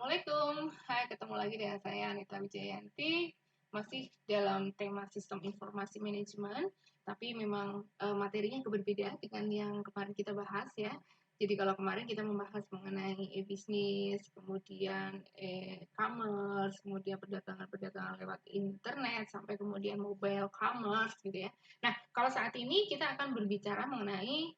Assalamualaikum, hai ketemu lagi dengan saya Anita Wijayanti, masih dalam tema sistem informasi manajemen, tapi memang materinya berbeda dengan yang kemarin kita bahas ya. Jadi kalau kemarin kita membahas mengenai e-bisnis, kemudian e-commerce, kemudian perdagangan-perdagangan lewat internet, sampai kemudian mobile commerce gitu ya. Nah, kalau saat ini kita akan berbicara mengenai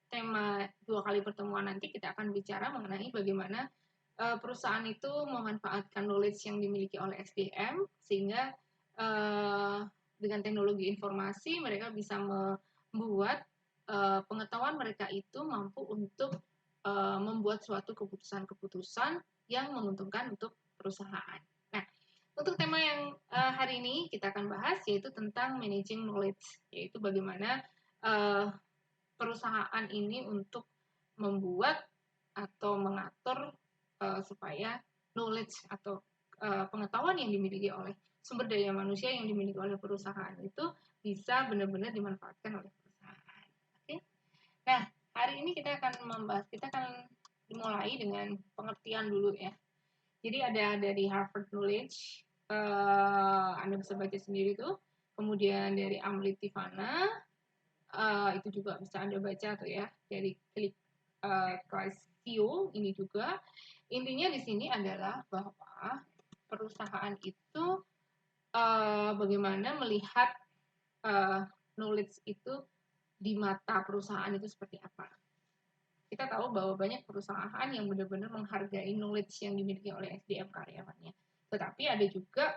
tema 2 kali pertemuan nanti kita akan bicara mengenai bagaimana perusahaan itu memanfaatkan knowledge yang dimiliki oleh SDM sehingga dengan teknologi informasi mereka bisa membuat pengetahuan mereka itu mampu untuk membuat suatu keputusan-keputusan yang menguntungkan untuk perusahaan. Nah, untuk tema yang hari ini kita akan bahas yaitu tentang managing knowledge, yaitu bagaimana perusahaan ini untuk membuat atau mengatur supaya knowledge atau pengetahuan yang dimiliki oleh sumber daya manusia yang dimiliki oleh perusahaan itu bisa benar-benar dimanfaatkan oleh perusahaan. Oke? Nah, hari ini kita akan dimulai dengan pengertian dulu ya. Jadi ada dari Harvard Knowledge, Anda bisa baca sendiri tuh. Kemudian dari Amrit Tivana, itu juga bisa Anda baca tuh ya dari Klik View ini juga. Intinya di sini adalah bahwa perusahaan itu bagaimana melihat knowledge itu di mata perusahaan itu seperti apa. Kita tahu bahwa banyak perusahaan yang benar-benar menghargai knowledge yang dimiliki oleh SDM karyawannya. Tetapi ada juga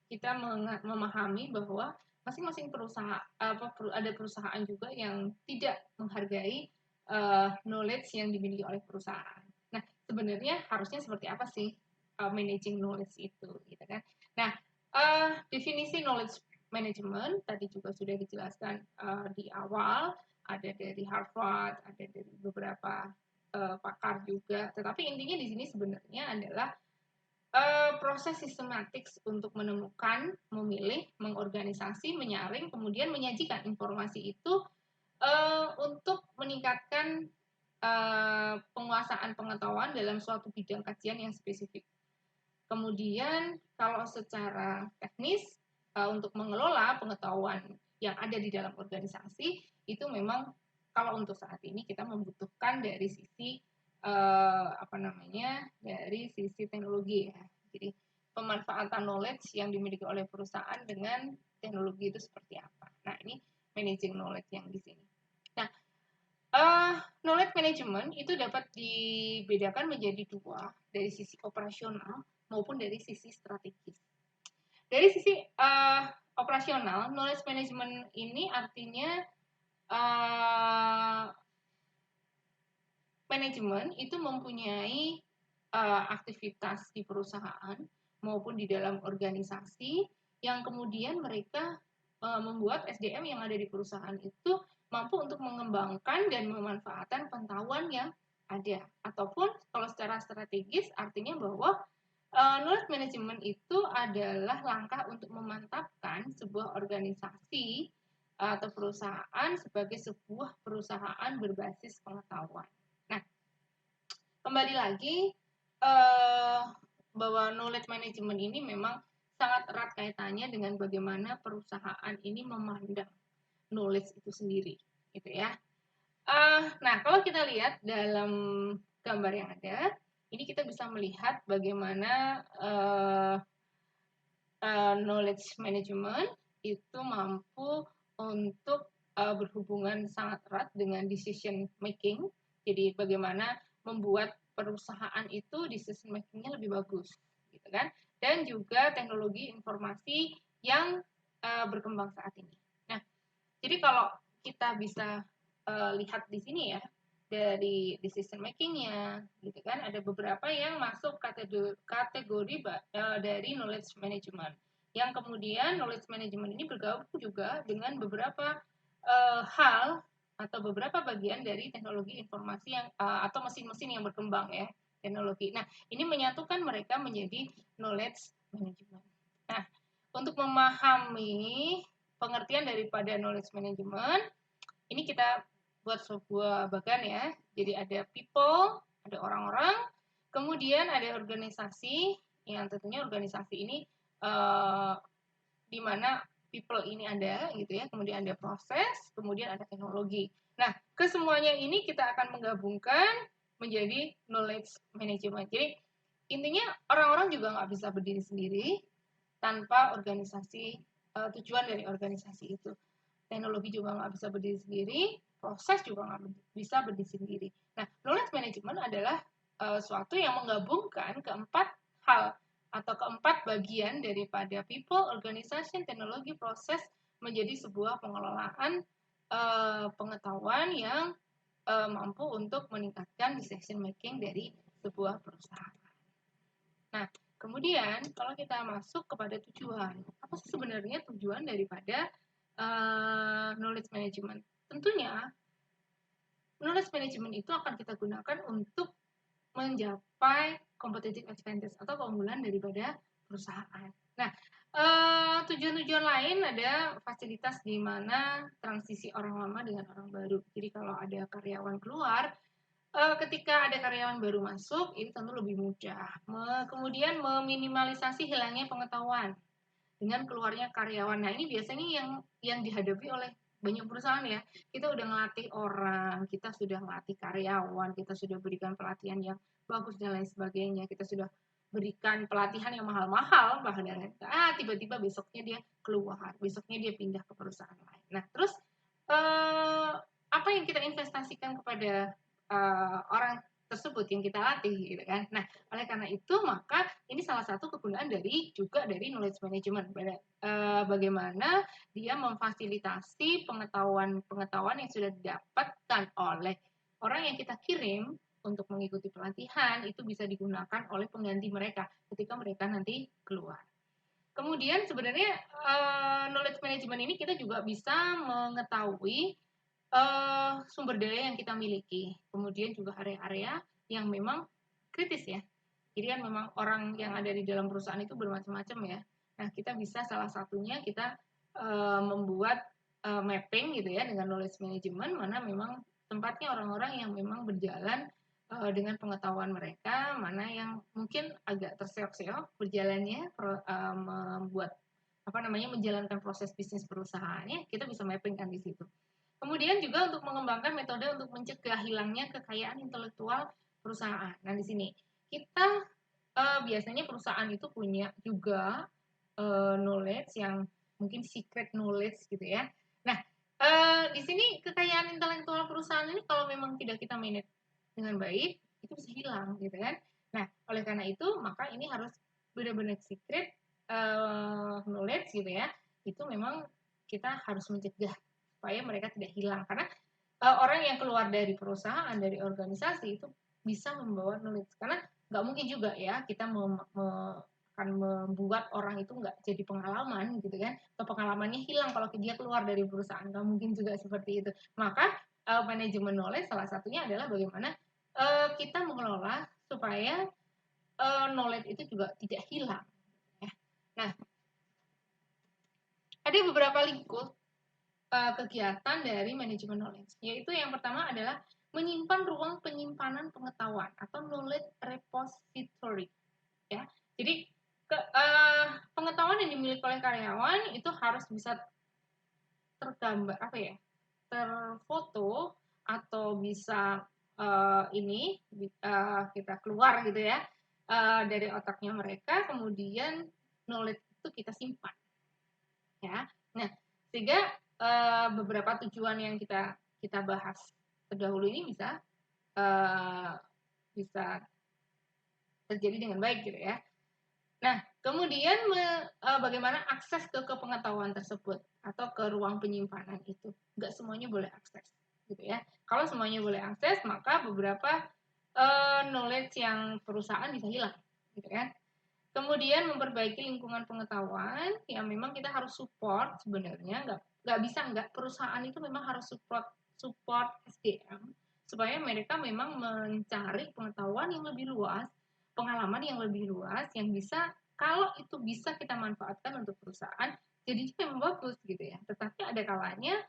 kita memahami bahwa masing-masing perusahaan ada perusahaan juga yang tidak menghargai knowledge yang dimiliki oleh perusahaan. Nah, sebenarnya harusnya seperti apa sih managing knowledge itu, gitu kan? Nah, definisi knowledge management tadi juga sudah dijelaskan di awal, ada dari Harvard, ada dari beberapa pakar juga. Tetapi intinya di sini sebenarnya adalah proses sistematik untuk menemukan, memilih, mengorganisasi, menyaring, kemudian menyajikan informasi itu untuk meningkatkan penguasaan pengetahuan dalam suatu bidang kajian yang spesifik. Kemudian kalau secara teknis untuk mengelola pengetahuan yang ada di dalam organisasi itu memang kalau untuk saat ini kita membutuhkan dari sisi dari sisi teknologi ya. Jadi pemanfaatan knowledge yang dimiliki oleh perusahaan dengan teknologi itu seperti apa. Nah, ini managing knowledge yang di sini. Nah, knowledge management itu dapat dibedakan menjadi dua, dari sisi operasional maupun dari sisi strategis. Dari sisi operasional, knowledge management ini artinya manajemen itu mempunyai aktivitas di perusahaan maupun di dalam organisasi yang kemudian mereka membuat SDM yang ada di perusahaan itu mampu untuk mengembangkan dan memanfaatkan pengetahuan yang ada. Ataupun kalau secara strategis artinya bahwa knowledge management itu adalah langkah untuk memantapkan sebuah organisasi atau perusahaan sebagai sebuah perusahaan berbasis pengetahuan. Nah, kembali lagi bahwa knowledge management ini memang sangat erat kaitannya dengan bagaimana perusahaan ini memandang knowledge itu sendiri, gitu ya. Nah, kalau kita lihat dalam gambar yang ada, ini kita bisa melihat bagaimana knowledge management itu mampu untuk berhubungan sangat erat dengan decision making. Jadi bagaimana membuat perusahaan itu decision making-nya lebih bagus, gitu kan? Dan juga teknologi informasi yang berkembang saat ini. Nah, jadi kalau kita bisa lihat di sini ya, dari decision making-nya, gitu kan, ada beberapa yang masuk kategori dari knowledge management. Yang kemudian knowledge management ini bergabung juga dengan beberapa hal atau beberapa bagian dari teknologi informasi yang atau mesin-mesin yang berkembang ya, teknologi. Nah, ini menyatukan mereka menjadi knowledge management. Nah, untuk memahami pengertian daripada knowledge management, ini kita buat sebuah bagan ya. Jadi ada people, ada orang-orang, Kemudian ada organisasi, yang tentunya organisasi ini di mana people ini ada gitu ya, kemudian ada proses, kemudian ada teknologi. Nah, kesemuanya ini kita akan menggabungkan menjadi knowledge management. Jadi intinya orang-orang juga nggak bisa berdiri sendiri tanpa organisasi, tujuan dari organisasi itu. Teknologi juga nggak bisa berdiri sendiri, proses juga nggak bisa berdiri sendiri. Nah, knowledge management adalah suatu yang menggabungkan keempat hal atau keempat bagian daripada people, organization, teknologi, proses menjadi sebuah pengelolaan pengetahuan yang mampu untuk meningkatkan decision making dari sebuah perusahaan. Nah, kemudian kalau kita masuk kepada tujuan, apa sih sebenarnya tujuan daripada knowledge management? Tentunya knowledge management itu akan kita gunakan untuk mencapai competitive advantage atau keunggulan daripada perusahaan. Nah, tujuan-tujuan lain ada fasilitas di mana transisi orang lama dengan orang baru. Jadi kalau ada karyawan keluar, ketika ada karyawan baru masuk, ini tentu lebih mudah. Kemudian meminimalisasi hilangnya pengetahuan dengan keluarnya karyawan. Nah, ini biasanya yang dihadapi oleh banyak perusahaan ya. Kita udah ngelatih orang, kita sudah ngelatih karyawan, kita sudah berikan pelatihan yang bagus dan lain sebagainya. Kita sudah berikan pelatihan yang mahal-mahal bahkan tiba-tiba besoknya dia keluar, besoknya dia pindah ke perusahaan lain. Nah, terus apa yang kita investasikan kepada orang tersebut yang kita latih gitu kan. Nah, oleh karena itu maka ini salah satu kegunaan dari knowledge management. Bagaimana dia memfasilitasi pengetahuan yang sudah didapatkan oleh orang yang kita kirim untuk mengikuti pelatihan itu bisa digunakan oleh pengganti mereka ketika mereka nanti keluar. Kemudian sebenarnya knowledge management ini kita juga bisa mengetahui sumber daya yang kita miliki, kemudian juga area-area yang memang kritis ya. Jadi kan memang orang yang ada di dalam perusahaan itu bermacam-macam ya. Nah, kita bisa salah satunya kita membuat mapping gitu ya dengan knowledge management mana memang tempatnya orang-orang yang memang berjalan dengan pengetahuan mereka, mana yang mungkin agak terseok-seok berjalannya membuat menjalankan proses bisnis perusahaannya, kita bisa mapping kan di situ. Kemudian juga untuk mengembangkan metode untuk mencegah hilangnya kekayaan intelektual perusahaan. Nah, di sini kita biasanya perusahaan itu punya juga knowledge yang mungkin secret knowledge gitu ya. Nah, di sini kekayaan intelektual perusahaan ini kalau memang tidak kita manage dengan baik, itu bisa hilang gitu kan. Nah, oleh karena itu maka ini harus benar-benar secret knowledge gitu ya. Itu memang kita harus mencegah supaya mereka tidak hilang karena orang yang keluar dari perusahaan dari organisasi itu bisa membawa knowledge karena nggak mungkin juga ya kita akan membuat orang itu nggak jadi pengalaman gitu kan atau pengalamannya hilang kalau dia keluar dari perusahaan nggak mungkin juga seperti itu maka manajemen knowledge salah satunya adalah bagaimana kita mengelola supaya knowledge itu juga tidak hilang ya. Nah, ada beberapa lingkup kegiatan dari manajemen knowledge, yaitu yang pertama adalah menyimpan ruang penyimpanan pengetahuan atau knowledge repository. Ya, jadi pengetahuan yang dimiliki oleh karyawan itu harus bisa tergambar terfoto atau bisa kita keluar gitu ya dari otaknya mereka, kemudian knowledge itu kita simpan. Ya, nah sehingga beberapa tujuan yang kita bahas terdahulu ini bisa terjadi dengan baik gitu ya. Nah, kemudian bagaimana akses ke pengetahuan tersebut atau ke ruang penyimpanan itu? Nggak semuanya boleh akses gitu ya. Kalau semuanya boleh akses, maka beberapa knowledge yang perusahaan bisa hilang gitu kan. Kemudian memperbaiki lingkungan pengetahuan yang memang kita harus support sebenarnya nggak bisa perusahaan itu memang harus support SDM supaya mereka memang mencari pengetahuan yang lebih luas, pengalaman yang lebih luas yang bisa kalau itu bisa kita manfaatkan untuk perusahaan jadinya memang bagus gitu ya. Tetapi ada kalanya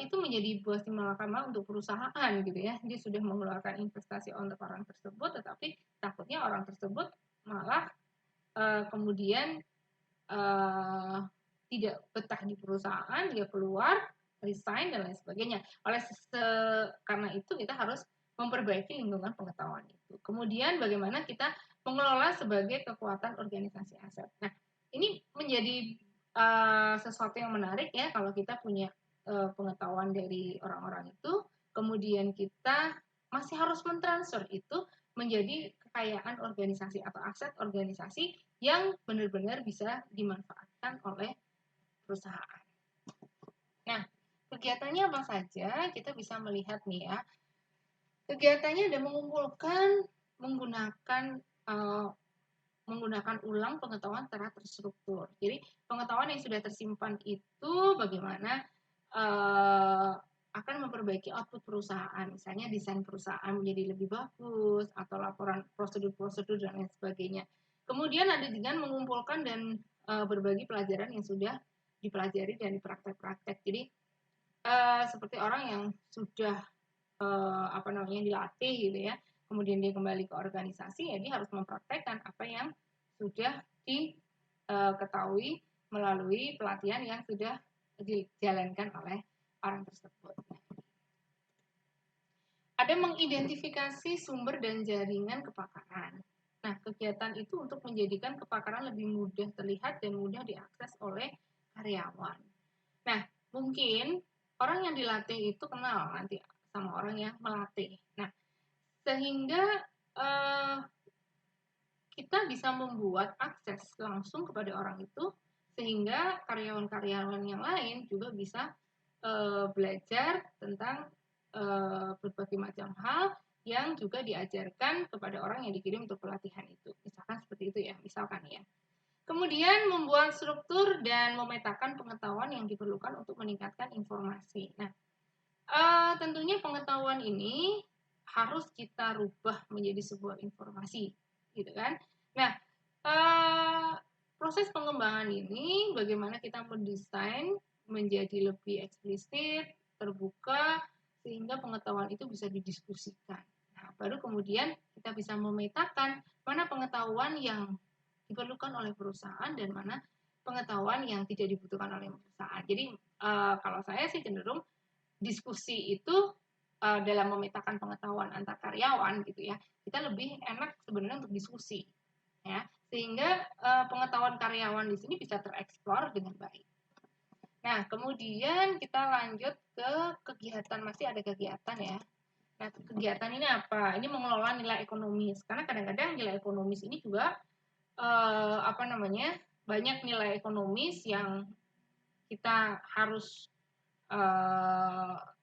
itu menjadi buah simalakama untuk perusahaan gitu ya. Dia sudah mengeluarkan investasi untuk orang tersebut, tetapi takutnya orang tersebut malah kemudian tidak betah di perusahaan, dia keluar, resign dan lain sebagainya. Karena itu kita harus memperbaiki lingkungan pengetahuan itu. Kemudian bagaimana kita mengelola sebagai kekuatan organisasi aset. Nah, ini menjadi sesuatu yang menarik ya kalau kita punya pengetahuan dari orang-orang itu, kemudian kita masih harus mentransfer itu menjadi kekayaan organisasi atau aset organisasi yang benar-benar bisa dimanfaatkan oleh perusahaan. Nah, kegiatannya apa saja? Kita bisa melihat nih ya. Kegiatannya ada mengumpulkan menggunakan ulang pengetahuan secara terstruktur. Jadi pengetahuan yang sudah tersimpan itu bagaimana akan memperbaiki output perusahaan, misalnya desain perusahaan menjadi lebih bagus atau laporan prosedur-prosedur dan lain sebagainya. Kemudian ada dengan mengumpulkan dan berbagi pelajaran yang sudah dipelajari dari praktek-praktek. Jadi seperti orang yang sudah dilatih gitu ya, kemudian dia kembali ke organisasi, ya dia harus mempraktekkan apa yang sudah diketahui melalui pelatihan yang sudah dijalankan oleh orang tersebut. Ada mengidentifikasi sumber dan jaringan kepakaran. Nah, kegiatan itu untuk menjadikan kepakaran lebih mudah terlihat dan mudah diakses oleh karyawan. Nah, mungkin orang yang dilatih itu kenal nanti sama orang yang melatih. Nah, sehingga kita bisa membuat akses langsung kepada orang itu, sehingga karyawan-karyawan yang lain juga bisa belajar tentang berbagai macam hal yang juga diajarkan kepada orang yang dikirim untuk pelatihan itu. Misalkan seperti itu ya, misalkan ya. Kemudian membuat struktur dan memetakan pengetahuan yang diperlukan untuk meningkatkan informasi. Nah, tentunya pengetahuan ini harus kita rubah menjadi sebuah informasi, gitu kan? Nah, proses pengembangan ini bagaimana kita mendesain menjadi lebih eksplisit, terbuka, sehingga pengetahuan itu bisa didiskusikan. Nah, baru kemudian kita bisa memetakan mana pengetahuan yang diperlukan oleh perusahaan dan mana pengetahuan yang tidak dibutuhkan oleh perusahaan. Jadi kalau saya sih cenderung diskusi itu dalam memetakan pengetahuan antar karyawan gitu ya, kita lebih enak sebenarnya untuk diskusi ya, sehingga pengetahuan karyawan di sini bisa tereksplor dengan baik. Nah, kemudian kita lanjut ke kegiatan, masih ada kegiatan ya. Nah, kegiatan ini apa? Ini mengelola nilai ekonomis. Karena kadang-kadang nilai ekonomis ini juga banyak nilai ekonomis yang kita harus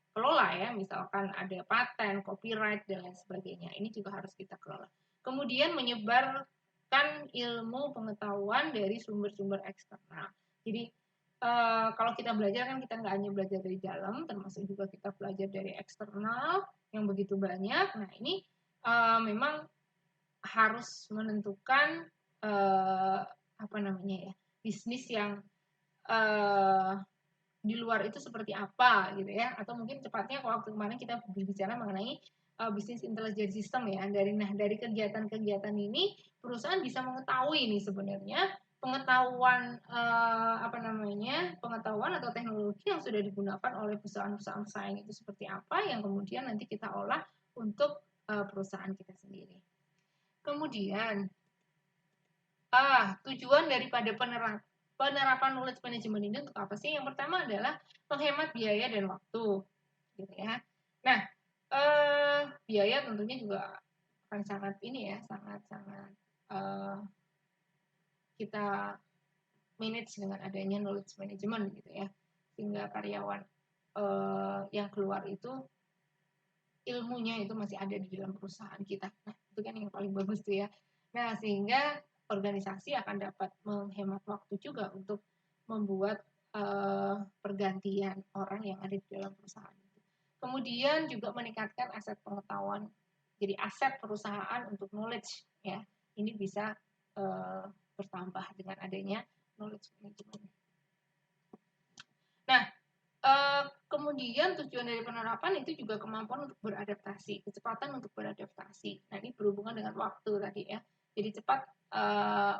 kelola ya, misalkan ada paten, copyright dan lain sebagainya. Ini juga harus kita kelola. Kemudian menyebarkan ilmu pengetahuan dari sumber-sumber eksternal. Jadi kalau kita belajar kan kita nggak hanya belajar dari dalam, termasuk juga kita belajar dari eksternal yang begitu banyak. Nah ini memang harus menentukan bisnis yang di luar itu seperti apa gitu ya, atau mungkin cepatnya kalau waktu kemarin kita berbicara mengenai bisnis intelligence system ya, dari kegiatan-kegiatan ini perusahaan bisa mengetahui nih sebenarnya pengetahuan pengetahuan atau teknologi yang sudah digunakan oleh perusahaan-perusahaan pesaing itu seperti apa yang kemudian nanti kita olah untuk perusahaan kita sendiri. Kemudian tujuan daripada penerapan knowledge management ini untuk apa sih? Yang pertama adalah menghemat biaya dan waktu, gitu ya. Nah, biaya tentunya juga akan sangat kita manage dengan adanya knowledge management, gitu ya, sehingga karyawan yang keluar itu ilmunya itu masih ada di dalam perusahaan kita. Nah, itu kan yang paling bagus tuh ya. Nah, sehingga organisasi akan dapat menghemat waktu juga untuk membuat pergantian orang yang ada di dalam perusahaan itu. Kemudian juga meningkatkan aset pengetahuan. Jadi aset perusahaan untuk knowledge ya. Ini bisa bertambah dengan adanya knowledge management. Nah, Kemudian tujuan dari penerapan itu juga kemampuan untuk beradaptasi, kecepatan untuk beradaptasi. Nah, ini berhubungan dengan waktu tadi ya. Jadi cepat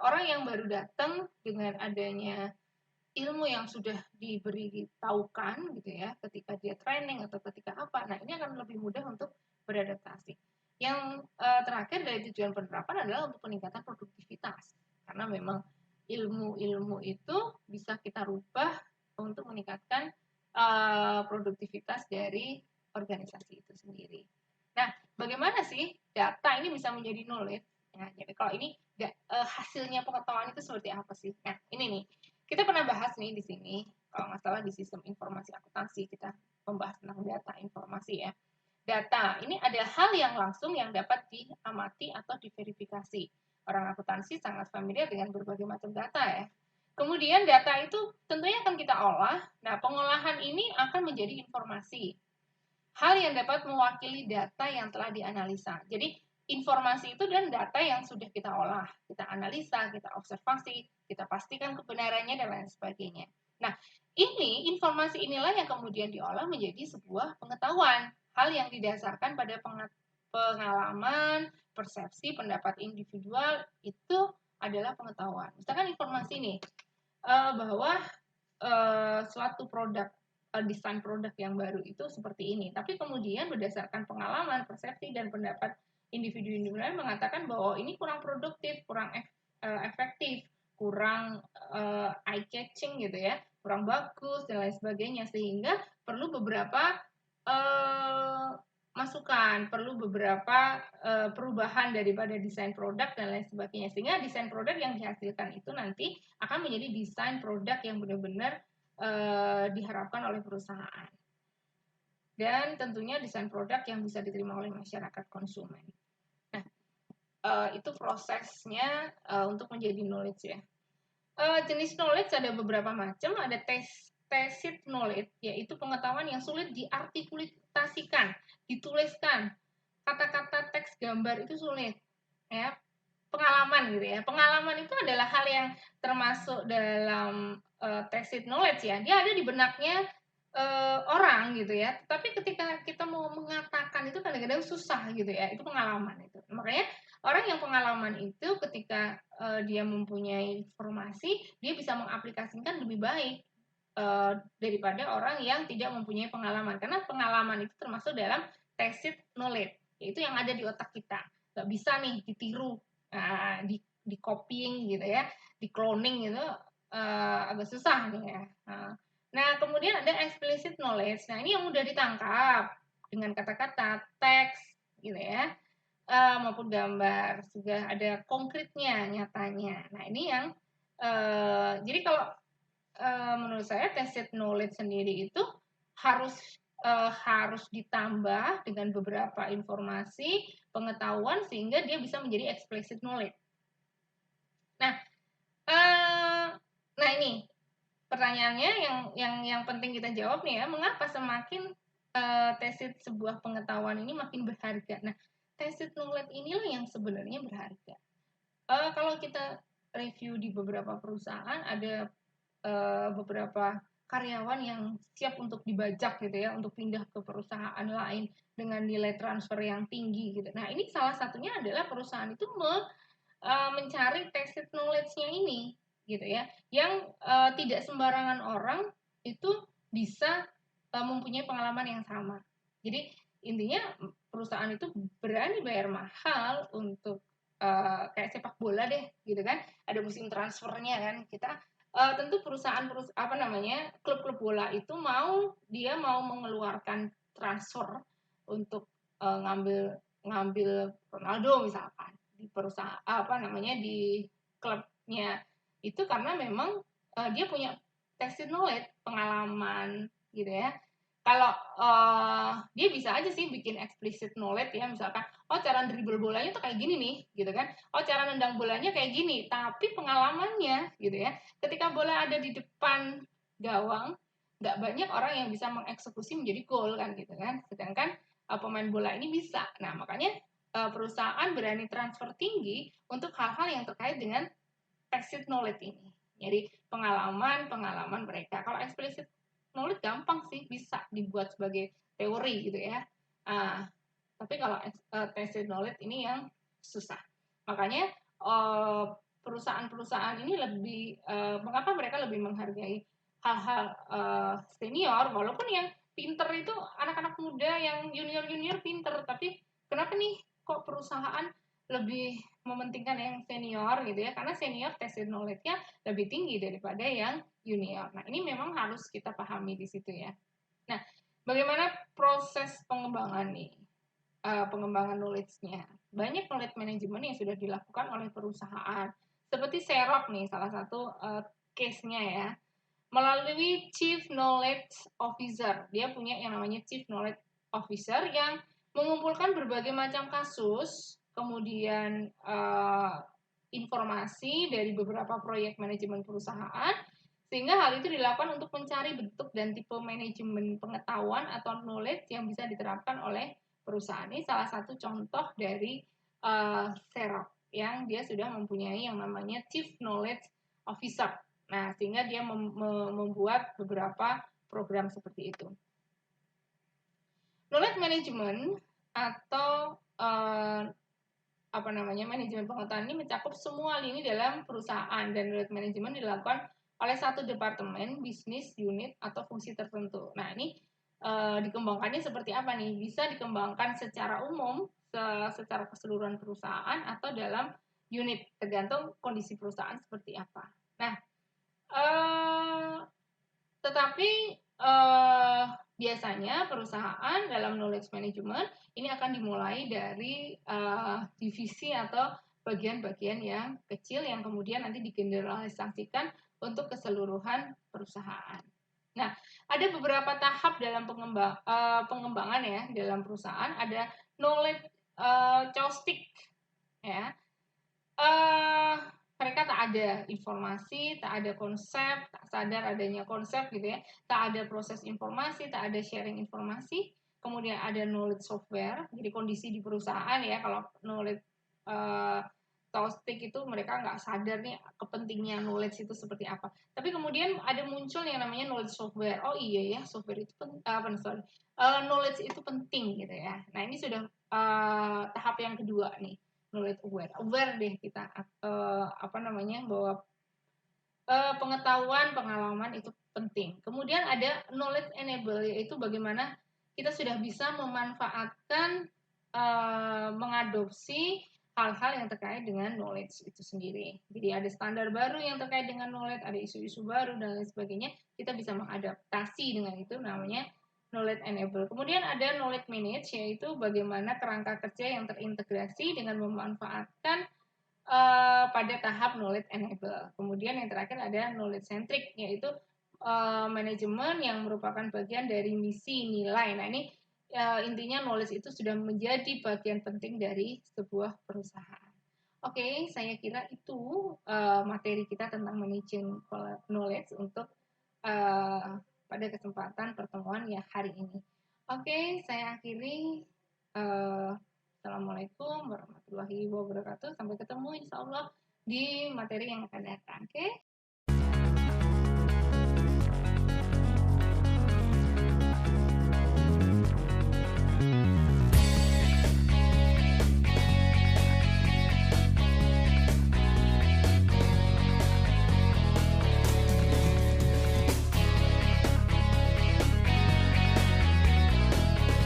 orang yang baru datang dengan adanya ilmu yang sudah diberitahukan gitu ya, ketika dia training atau ketika apa. Nah, ini akan lebih mudah untuk beradaptasi. Yang terakhir dari tujuan penerapan adalah untuk peningkatan produktivitas. Karena memang ilmu-ilmu itu bisa kita rubah untuk meningkatkan produktivitas dari organisasi itu sendiri. Nah, bagaimana sih data ini bisa menjadi knowledge? Nah, jadi kalau ini hasilnya pengetahuan itu seperti apa sih? Nah, ini nih, kita pernah bahas nih di sini, kalau nggak salah di sistem informasi akuntansi, kita membahas tentang data informasi ya. Data, ini ada hal yang langsung yang dapat diamati atau diverifikasi. Orang akuntansi sangat familiar dengan berbagai macam data ya. Kemudian data itu tentunya akan kita olah. Nah, pengolahan ini akan menjadi informasi. Hal yang dapat mewakili data yang telah dianalisa. Jadi, informasi itu dan data yang sudah kita olah, kita analisa, kita observasi, kita pastikan kebenarannya dan lain sebagainya. Nah, ini informasi inilah yang kemudian diolah menjadi sebuah pengetahuan. Hal yang didasarkan pada pengalaman, persepsi, pendapat individual itu adalah pengetahuan. Misalkan informasi nih, bahwa suatu produk desain produk yang baru itu seperti ini. Tapi kemudian berdasarkan pengalaman, persepsi, dan pendapat individu-individu lain mengatakan bahwa ini kurang produktif, kurang efektif, kurang eye-catching gitu ya, kurang bagus, dan lain sebagainya. Sehingga perlu beberapa masukan, perlu beberapa perubahan daripada desain produk dan lain sebagainya. Sehingga desain produk yang dihasilkan itu nanti akan menjadi desain produk yang benar-benar diharapkan oleh perusahaan. Dan tentunya desain produk yang bisa diterima oleh masyarakat konsumen. Nah, itu prosesnya untuk menjadi knowledge ya. Jenis knowledge ada beberapa macam, ada tacit knowledge, yaitu pengetahuan yang sulit diartikulasikan, dituliskan. Kata-kata teks gambar itu sulit. Ya, pengalaman gitu ya. Pengalaman itu adalah hal yang termasuk dalam tacit knowledge ya. Dia ada di benaknya orang gitu ya. Tapi ketika kita mau mengatakan itu kadang-kadang susah gitu ya. Itu pengalaman itu. Makanya orang yang pengalaman itu ketika dia mempunyai informasi, dia bisa mengaplikasikan lebih baik daripada orang yang tidak mempunyai pengalaman. Karena pengalaman itu termasuk dalam tacit knowledge, yaitu yang ada di otak kita. Gak bisa nih ditiru, di copying gitu ya, di cloning gitu, agak susah nih ya. Nah, kemudian ada explicit knowledge. Nah, ini yang mudah ditangkap dengan kata-kata, teks gitu ya, maupun gambar. Sudah ada konkretnya, nyatanya. Nah, ini yang jadi kalau menurut saya tacit knowledge sendiri itu harus harus ditambah dengan beberapa informasi, pengetahuan sehingga dia bisa menjadi explicit knowledge. Nah, nah ini pertanyaannya yang penting kita jawab nih ya, mengapa semakin tacit sebuah pengetahuan ini makin berharga? Nah, tacit knowledge inilah yang sebenarnya berharga. Kalau kita review di beberapa perusahaan ada beberapa karyawan yang siap untuk dibajak gitu ya, untuk pindah ke perusahaan lain dengan nilai transfer yang tinggi gitu. Nah, ini salah satunya adalah perusahaan itu mencari tacit knowledge-nya ini gitu ya, yang tidak sembarangan orang itu bisa mempunyai pengalaman yang sama. Jadi intinya perusahaan itu berani bayar mahal untuk kayak sepak bola deh gitu kan, ada musim transfernya kan, kita tentu klub-klub bola itu dia mau mengeluarkan transfer untuk ngambil ngambil Ronaldo misalkan di perusahaan di klubnya itu, karena memang dia punya tacit knowledge, pengalaman gitu ya. Kalau dia bisa aja sih bikin explicit knowledge ya, misalkan cara dribble bolanya tuh kayak gini nih gitu kan, cara nendang bolanya kayak gini, tapi pengalamannya gitu ya, ketika bola ada di depan gawang nggak banyak orang yang bisa mengeksekusi menjadi gol kan gitu kan, sedangkan pemain bola ini bisa. Nah, makanya perusahaan berani transfer tinggi untuk hal-hal yang terkait dengan tacit knowledge ini. Jadi pengalaman mereka. Kalau explicit knowledge gampang sih, bisa dibuat sebagai teori gitu ya. Tapi kalau tested knowledge ini yang susah. Makanya perusahaan-perusahaan ini lebih mengapa mereka lebih menghargai hal-hal senior, walaupun yang pinter itu anak-anak muda, yang junior-junior pinter, tapi kenapa nih kok perusahaan lebih mementingkan yang senior gitu ya, karena senior tested knowledge-nya lebih tinggi daripada yang junior. Nah, ini memang harus kita pahami di situ ya. Nah, bagaimana proses pengembangan nih? Pengembangan knowledge-nya. Banyak knowledge management yang sudah dilakukan oleh perusahaan. Seperti Xerox nih, salah satu case-nya ya. Melalui Chief Knowledge Officer. Dia punya yang namanya Chief Knowledge Officer yang mengumpulkan berbagai macam kasus, kemudian informasi dari beberapa proyek manajemen perusahaan, sehingga hal itu dilakukan untuk mencari bentuk dan tipe manajemen pengetahuan atau knowledge yang bisa diterapkan oleh perusahaan. Ini salah satu contoh dari Xerox yang dia sudah mempunyai yang namanya Chief Knowledge Officer. Nah, sehingga dia membuat beberapa program seperti itu. Knowledge management atau manajemen pengetahuan ini mencakup semua lini dalam perusahaan, dan knowledge management dilakukan oleh satu departemen, bisnis, unit, atau fungsi tertentu. Nah, ini dikembangkannya seperti apa nih? Bisa dikembangkan secara umum, secara keseluruhan perusahaan, atau dalam unit, tergantung kondisi perusahaan seperti apa. Nah, tetapi biasanya perusahaan dalam knowledge management ini akan dimulai dari divisi atau bagian-bagian yang kecil yang kemudian nanti digeneralisasikan untuk keseluruhan perusahaan. Nah, ada beberapa tahap dalam pengembangan ya dalam perusahaan. Ada knowledge caustic ya. Mereka tak ada informasi, tak ada konsep, tak sadar adanya konsep gitu ya, tak ada proses informasi, tak ada sharing informasi. Kemudian ada knowledge software, jadi kondisi di perusahaan ya, kalau knowledge caustic itu mereka nggak sadar nih kepentingan knowledge itu seperti apa. Tapi kemudian ada muncul yang namanya knowledge software. Oh iya ya, software itu knowledge itu penting gitu ya. Nah, ini sudah tahap yang kedua nih, knowledge aware deh kita bahwa pengetahuan, pengalaman itu penting. Kemudian ada knowledge enable, yaitu bagaimana kita sudah bisa memanfaatkan mengadopsi hal-hal yang terkait dengan knowledge itu sendiri. Jadi ada standar baru yang terkait dengan knowledge, ada isu-isu baru dan lain sebagainya. Kita bisa mengadaptasi dengan itu, namanya knowledge enable. Kemudian ada knowledge manage, yaitu bagaimana kerangka kerja yang terintegrasi dengan memanfaatkan pada tahap knowledge enable. Kemudian yang terakhir ada knowledge centric, yaitu manajemen yang merupakan bagian dari misi nilai. Nah, ini intinya knowledge itu sudah menjadi bagian penting dari sebuah perusahaan. Oke, saya kira itu materi kita tentang managing knowledge untuk pada kesempatan pertemuan ya hari ini. Oke, saya akhiri. Assalamualaikum warahmatullahi wabarakatuh. Sampai ketemu insya Allah di materi yang akan datang. Oke.